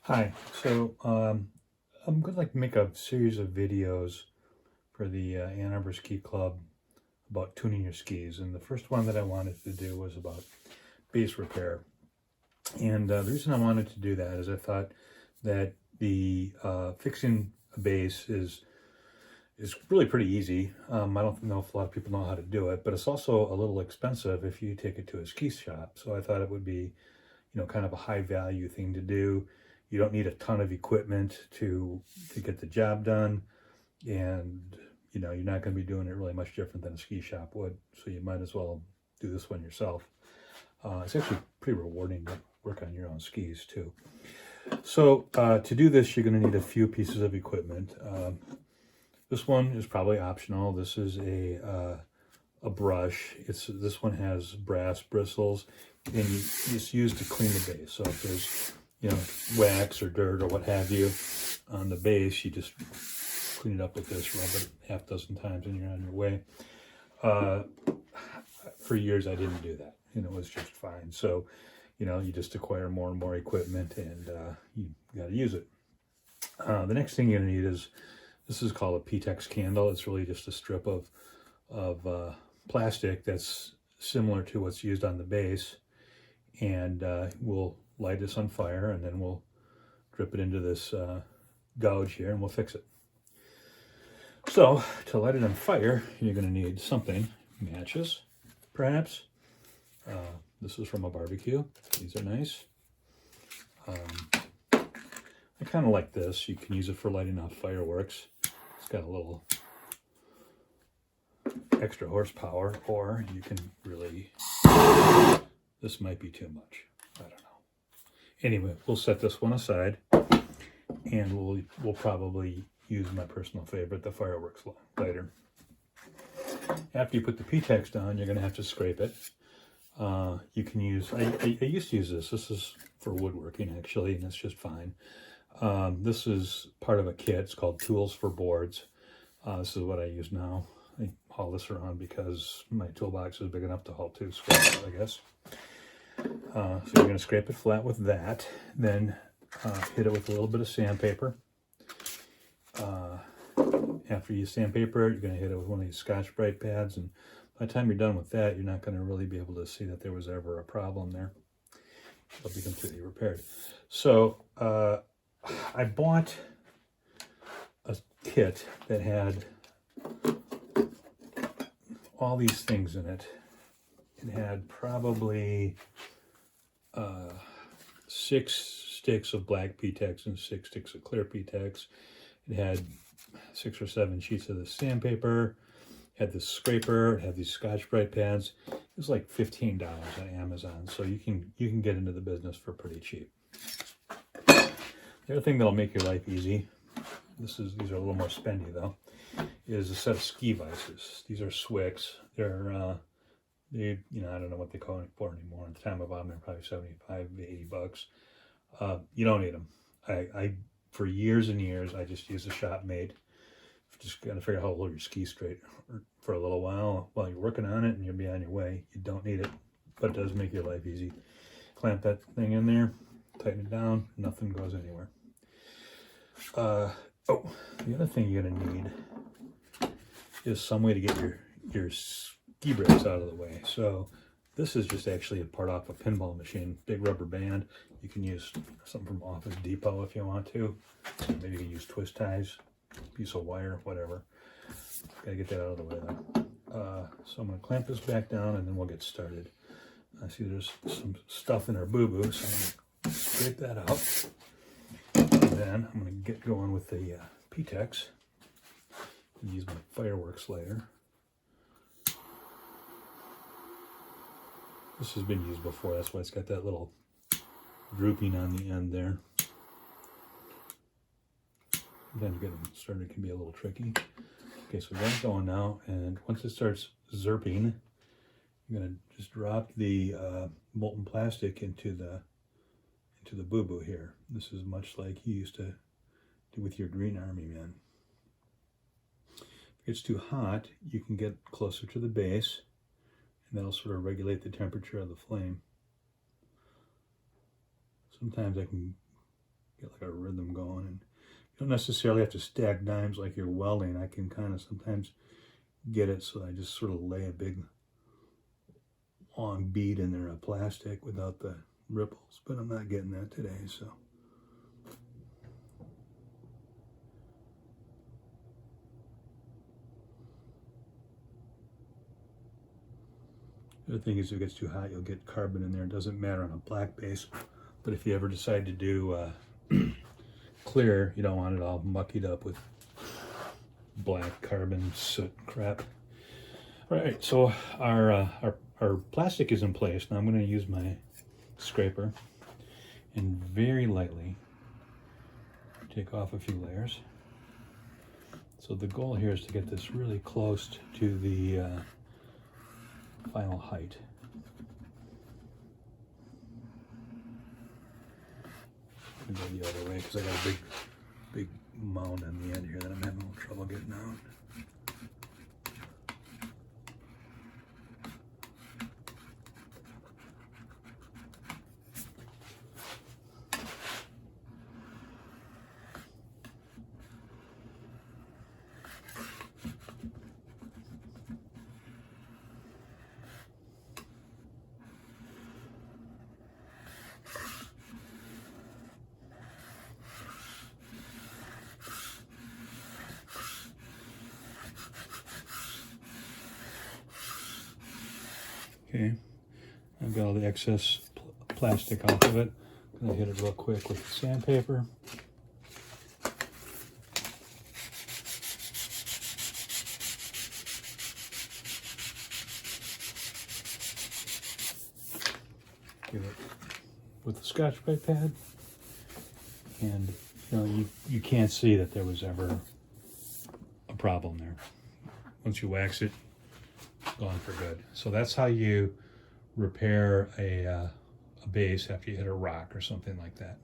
Hi, I'm going to make a series of videos for the Ann Arbor Ski Club about tuning your skis. And the first one that I wanted to do was about base repair. And the reason I wanted to do that is I thought that the fixing a base is really pretty easy. I don't know if a lot of people know how to do it, but it's also a little expensive if you take it to a ski shop. So I thought it would be, kind of a high value thing to do. You don't need a ton of equipment to get the job done, and you're not going to be doing it really much different than a ski shop would. So you might as well do this one yourself. It's actually pretty rewarding to work on your own skis too. So to do this, you're going to need a few pieces of equipment. This one is probably optional. This is a brush. This one has brass bristles, and it's used to clean the base. So if there's wax or dirt or what have you on the base, you just clean it up with this, rub it half dozen times, and you're on your way. For years, I didn't do that, and it was just fine. So, you just acquire more and more equipment, and you got to use it. The next thing you're gonna need is this is called a P-Tex candle. It's really just a strip of plastic that's similar to what's used on the base, and we'll light this on fire, and then we'll drip it into this gouge here, and we'll fix it. So to light it on fire, you're going to need something, matches perhaps. This is from a barbecue. These are nice. I kind of like this. You can use it for lighting off fireworks. It's got a little extra horsepower, or you can really, this might be too much. I don't know. Anyway, we'll set this one aside, and we'll probably use my personal favorite, the fireworks lighter. After you put the P-Tex down, you're going to have to scrape it. You can use, I used to use this. This is for woodworking, actually, and it's just fine. This is part of a kit. It's called Tools for Boards. This is what I use now. I haul this around because my toolbox is big enough to haul two scrapers, I guess. So you're going to scrape it flat with that, then hit it with a little bit of sandpaper. After you sandpaper it, you're going to hit it with one of these Scotch-Brite pads, and by the time you're done with that, you're not going to really be able to see that there was ever a problem there. It'll be completely repaired. So I bought a kit that had all these things in it. It had probably 6 sticks of black P-Tex and 6 sticks of clear P-Tex. It had 6 or 7 sheets of the sandpaper. It had this scraper. It had these Scotch-Brite pads. It was like $15 on Amazon, so you can get into the business for pretty cheap. The other thing that'll make your life easy, these are a little more spendy though, is a set of ski vices. These are Swicks. They're I don't know what they call it for anymore. At the time I bought them, they're probably 75 to 80 bucks. You don't need them. I for years and years, I just used a shop made. Just got to figure out how to hold your ski straight for a little while you're working on it, and you'll be on your way. You don't need it, but it does make your life easy. Clamp that thing in there, tighten it down, nothing goes anywhere. The other thing you're gonna need is some way to get your ski brakes out of the way. So this is just actually a part off a pinball machine, big rubber band. You can use something from Office Depot if you want to. Maybe you can use twist ties, piece of wire, whatever. Gotta get that out of the way though. So I'm gonna clamp this back down, and then we'll get started. I see there's some stuff in our boo-boo, so I'm gonna scrape that out. And then I'm gonna get going with the P-Tex and use my fireworks lighter. This has been used before, that's why it's got that little drooping on the end there. Sometimes getting started can be a little tricky. Okay, so that's going now, and once it starts zerping, you're gonna just drop the molten plastic into the boo-boo here. This is much like you used to do with your Green Army men. If it gets too hot, you can get closer to the base, and that'll sort of regulate the temperature of the flame. Sometimes I can get like a rhythm going. And you don't necessarily have to stack dimes like you're welding. I can kind of sometimes get it so I just sort of lay a big long bead in there of plastic without the ripples, but I'm not getting that today, so. The other thing is, if it gets too hot, you'll get carbon in there. It doesn't matter on a black base, but if you ever decide to do clear, you don't want it all muckied up with black carbon soot crap. All right, so our plastic is in place. Now I'm going to use my scraper and very lightly take off a few layers. So the goal here is to get this really close to the final height. I'm going to go the other way because I got a big mound on the end here that I'm having a little trouble getting out. Okay, I've got all the excess plastic off of it. I'm gonna hit it real quick with the sandpaper. Give it with the Scotch-Brite pad, and you know you can't see that there was ever a problem there. Once you wax it, gone for good. So that's how you repair a base after you hit a rock or something like that.